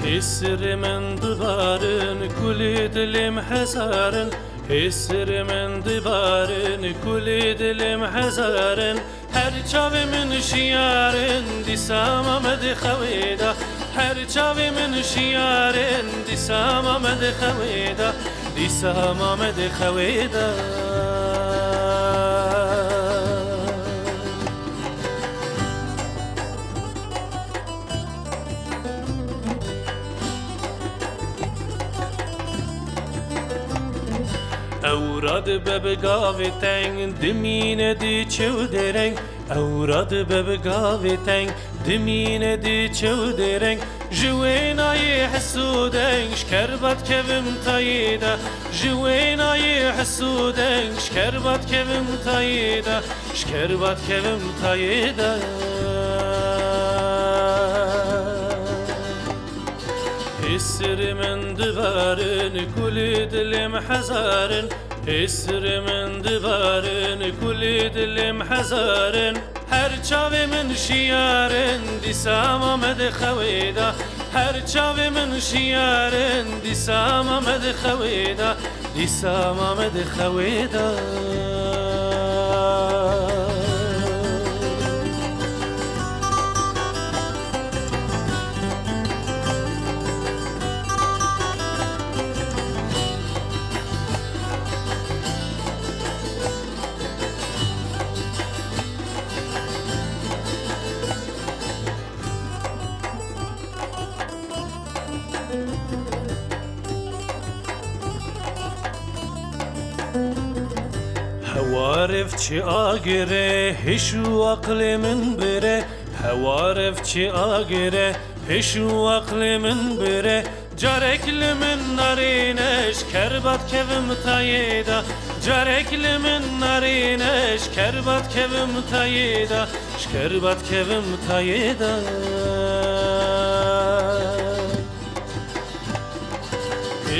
اسر من دبارن كل دلم حزارن اسر من دبارن كل دلم حزارن هر چاوی من شیارن دیسام آمد خویدا هر چاوی من شیارن دیسام آمد خویدا دیسام آمد خویدا اوراد ببگاوی تنگ دمین دی چو درنگ اوراد ببگاوی تنگ دمین دی چو درنگ جوینای حسودنگ شکربت کبم تاییدا جوینای حسودنگ شکربت کبم تاییدا شکربت کبم تاییدا اسر من دبارن كل دلم حزارن اسر من دبارن كل دلم حزارن هر چاوی من شیارن دیسام آمد خویدا هر چاوی من شیارن دیسام آمد خویدا دیسام آمد خویدا هوارف چی آگره هشو عقل من بره هوارف چی آگره هشو عقل من بره جارکل من نارینش کربت کبم تاییدا جارکل من نارینش کربت کبم تاییدا شکربت کبم تاییدا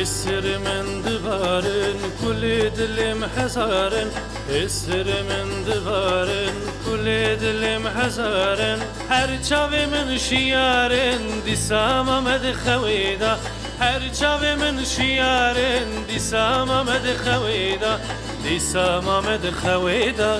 اسر من دبارن كل دلم حزارن اسر من دبارن كل دلم حزارن هر چاوی من شیارن دیسام آمد خویدا هر چاوی من شیارن دیسام آمد خویدا دیسام آمد خویدا